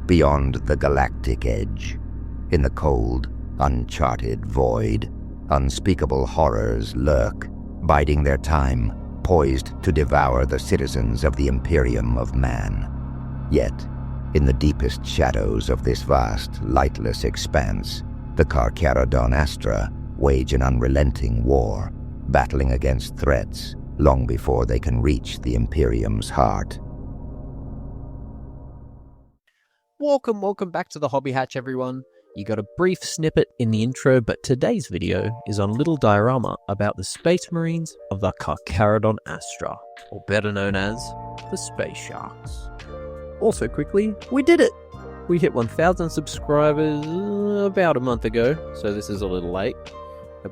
beyond the galactic edge. In the cold, uncharted void, unspeakable horrors lurk, biding their time, poised to devour the citizens of the Imperium of Man. Yet, in the deepest shadows of this vast, lightless expanse, the Carcharodon Astra wage an unrelenting war, battling against threats long before they can reach the Imperium's heart. Welcome back to the Hobby Hatch, everyone. You got a brief snippet in the intro, but today's video is on a little diorama about the space marines of the Carcharodon Astra, or better known as the spacesharks. Also quickly, we did it! We hit 1,000 subscribers about a month ago, so this is a little late.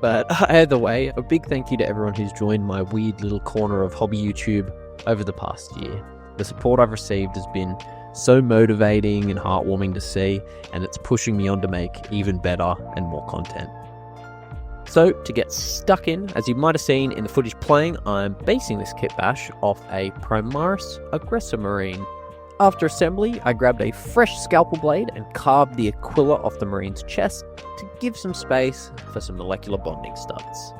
But either way, a big thank you to everyone who's joined my weird little corner of hobby YouTube over the past year. The support I've received has been so motivating and heartwarming to see, and it's pushing me on to make even better and more content. So, to get stuck in, as you might have seen in the footage playing, I'm basing this kitbash off a Primaris Aggressor Marine. After assembly, I grabbed a fresh scalpel blade and carved the Aquila off the Marine's chest to give some space for some molecular bonding studs.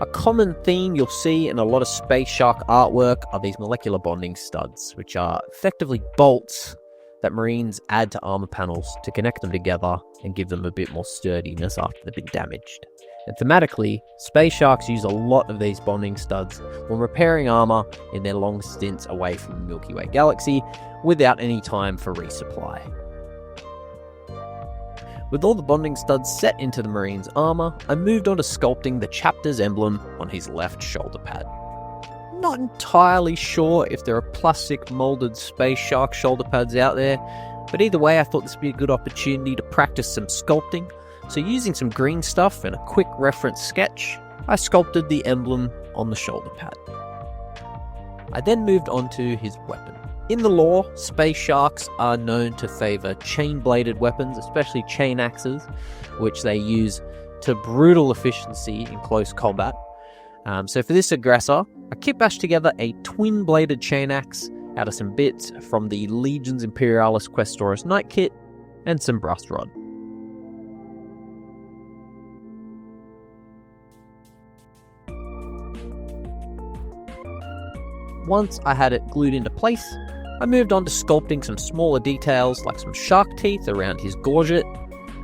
A common theme you'll see in a lot of space shark artwork are these molecular bonding studs, which are effectively bolts that Marines add to armor panels to connect them together and give them a bit more sturdiness after they've been damaged. And thematically, space sharks use a lot of these bonding studs when repairing armor in their long stints away from the Milky Way galaxy without any time for resupply. With all the bonding studs set into the Marine's armor, I moved on to sculpting the chapter's emblem on his left shoulder pad. Not entirely sure if there are plastic molded space shark shoulder pads out there, but either way I thought this would be a good opportunity to practice some sculpting, so using some green stuff and a quick reference sketch, I sculpted the emblem on the shoulder pad. I then moved on to his weapon. In the lore, space sharks are known to favour chain-bladed weapons, especially chain axes, which they use to brutal efficiency in close combat. So for this aggressor, I kitbashed together a twin-bladed chain axe out of some bits from the Legions Imperialis Questoris Knight kit and some brass rod. Once I had it glued into place, I moved on to sculpting some smaller details like some shark teeth around his gorget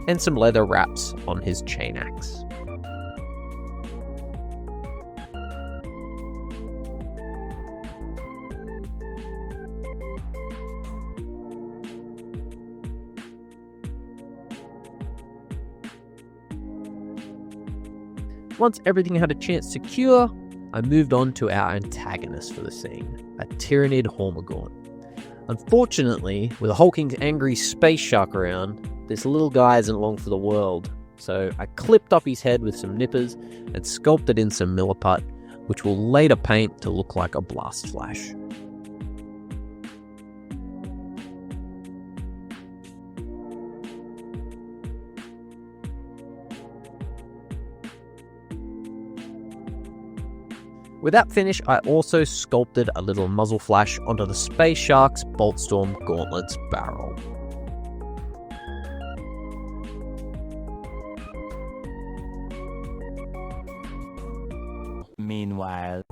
and some leather wraps on his chain axe. Once everything had a chance to cure, I moved on to our antagonist for the scene, a Tyranid Hormigaunt. Unfortunately, with a hulking angry space shark around, this little guy isn't long for the world, so I clipped up his head with some nippers and sculpted in some milliput, which will later paint to look like a blast flash. With that finish, I also sculpted a little muzzle flash onto the Space Shark's Boltstorm Gauntlet's barrel. Meanwhile.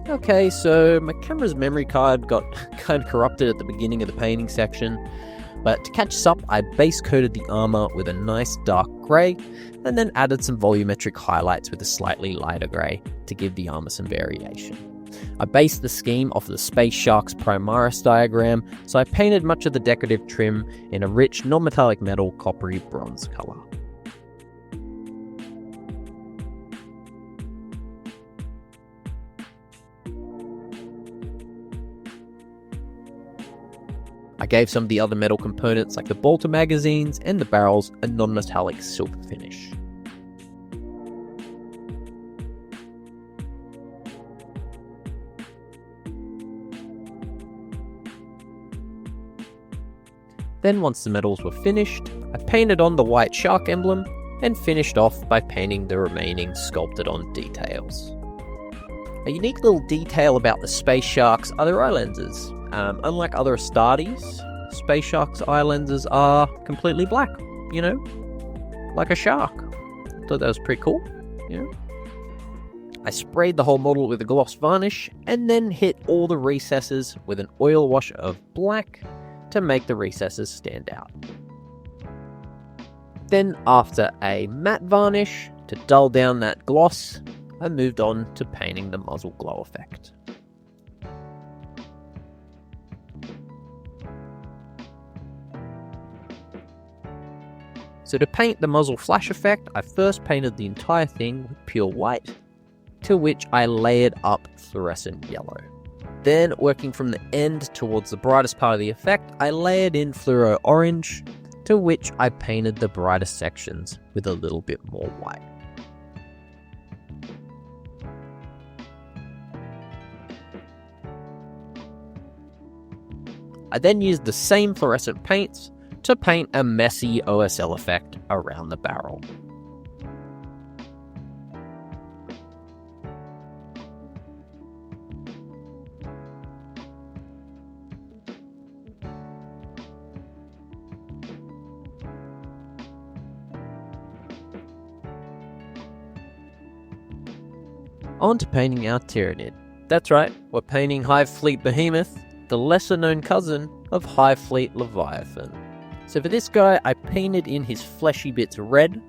Okay, so my camera's memory card got kind of corrupted at the beginning of the painting section, but to catch us up, I base coated the armor with a nice dark grey, and then added some volumetric highlights with a slightly lighter grey to give the armor some variation. I based the scheme off of the Space Shark's Primaris diagram, so I painted much of the decorative trim in a rich, non-metallic metal coppery bronze colour. I gave some of the other metal components like the bolter magazines and the barrels a non-metallic silver finish. Then once the metals were finished, I painted on the white shark emblem and finished off by painting the remaining sculpted on details. A unique little detail about the space sharks are their eye lenses. Unlike other Astartes, Space Sharks eye lenses are completely black, you know, like a shark. Thought that was pretty cool, you know. I sprayed the whole model with a gloss varnish and then hit all the recesses with an oil wash of black to make the recesses stand out. Then, after a matte varnish to dull down that gloss, I moved on to painting the muzzle glow effect. So to paint the muzzle flash effect, I first painted the entire thing with pure white, to which I layered up fluorescent yellow. Then, working from the end towards the brightest part of the effect, I layered in fluoro orange, to which I painted the brightest sections with a little bit more white. I then used the same fluorescent paints to paint a messy OSL effect around the barrel. On to painting our Tyranid. That's right, we're painting Hive Fleet Behemoth, the lesser known cousin of Hive Fleet Leviathan. So for this guy, I painted in his fleshy bits red,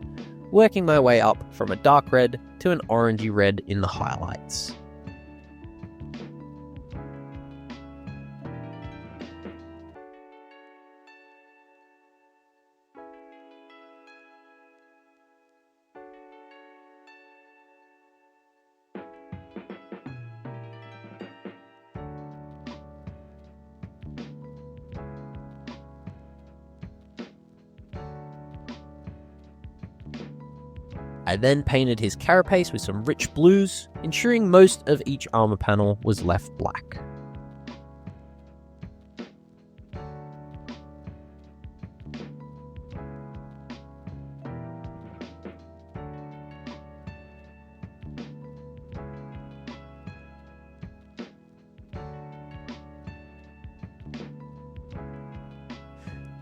working my way up from a dark red to an orangey red in the highlights. I then painted his carapace with some rich blues, ensuring most of each armor panel was left black.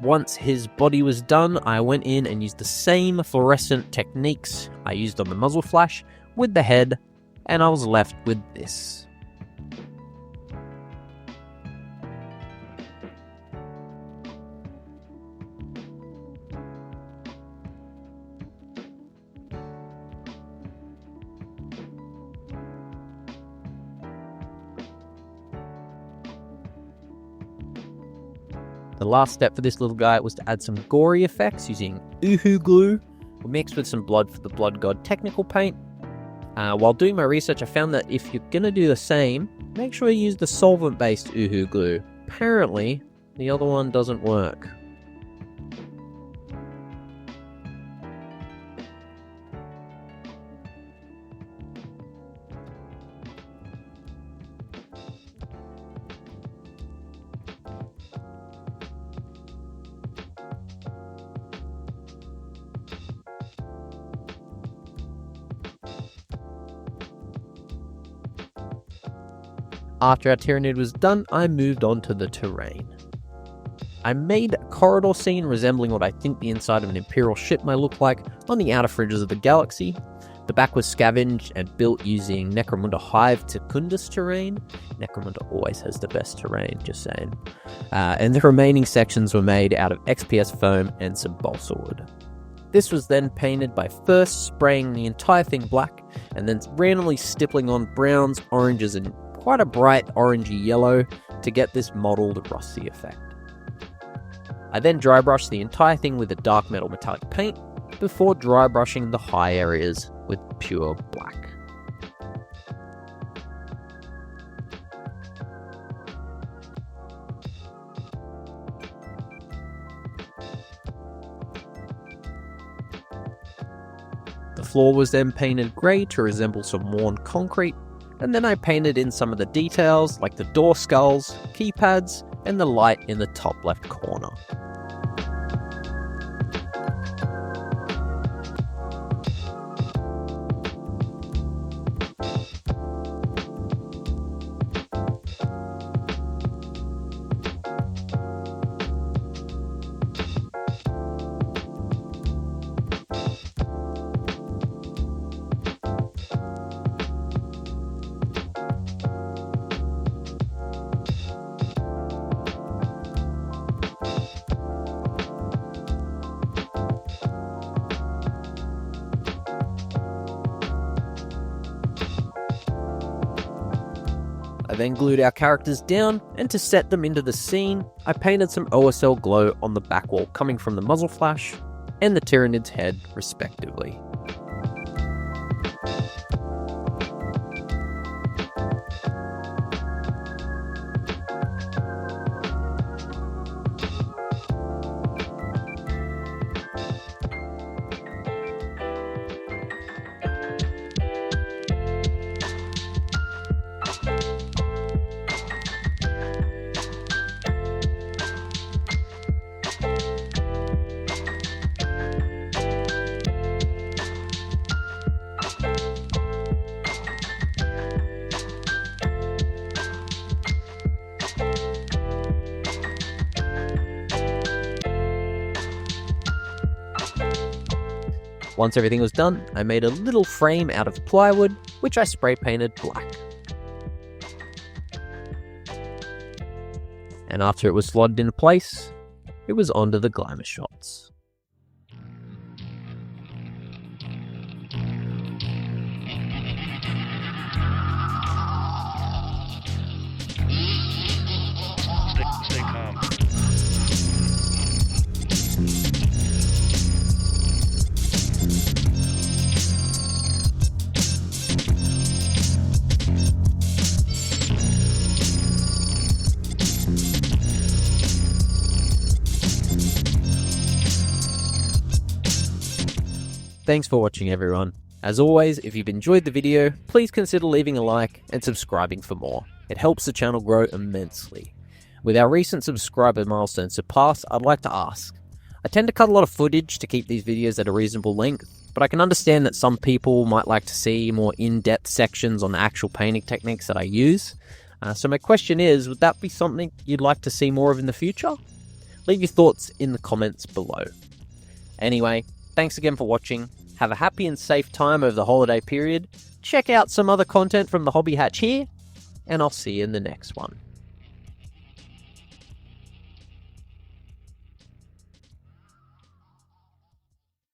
Once his body was done, I went in and used the same fluorescent techniques I used on the muzzle flash with the head, and I was left with this. The last step for this little guy was to add some gory effects using Uhu glue, mixed with some blood for the blood god technical paint. While doing my research, I found that if you're going to do the same, make sure you use the solvent-based Uhu glue. Apparently, the other one doesn't work. After our Tyranid was done, I moved on to the terrain. I made a corridor scene resembling what I think the inside of an Imperial ship might look like on the outer fringes of the galaxy. The back was scavenged and built using Necromunda Hive Secundus terrain. Necromunda always has the best terrain, just saying. And the remaining sections were made out of XPS foam and some balsa wood. This was then painted by first spraying the entire thing black and then randomly stippling on browns, oranges, and quite a bright orangey yellow to get this mottled rusty effect. I then dry brushed the entire thing with a dark metal metallic paint before dry brushing the high areas with pure black. The floor was then painted grey to resemble some worn concrete, and then I painted in some of the details like the door skulls, keypads, and the light in the top left corner. I then glued our characters down, and to set them into the scene, I painted some OSL glow on the back wall coming from the muzzle flash and the Tyranid's head respectively. Once everything was done, I made a little frame out of plywood, which I spray painted black. And after it was slotted into place, it was onto the Glamour Shots. Stay calm. Thanks for watching everyone. As always, if you've enjoyed the video, please consider leaving a like and subscribing for more. It helps the channel grow immensely. With our recent subscriber milestone surpassed, I'd like to ask. I tend to cut a lot of footage to keep these videos at a reasonable length, but I can understand that some people might like to see more in-depth sections on the actual painting techniques that I use. So my question is, would that be something you'd like to see more of in the future? Leave your thoughts in the comments below. Anyway, thanks again for watching. Have a happy and safe time over the holiday period. Check out some other content from the Hobby Hatch here, and I'll see you in the next one.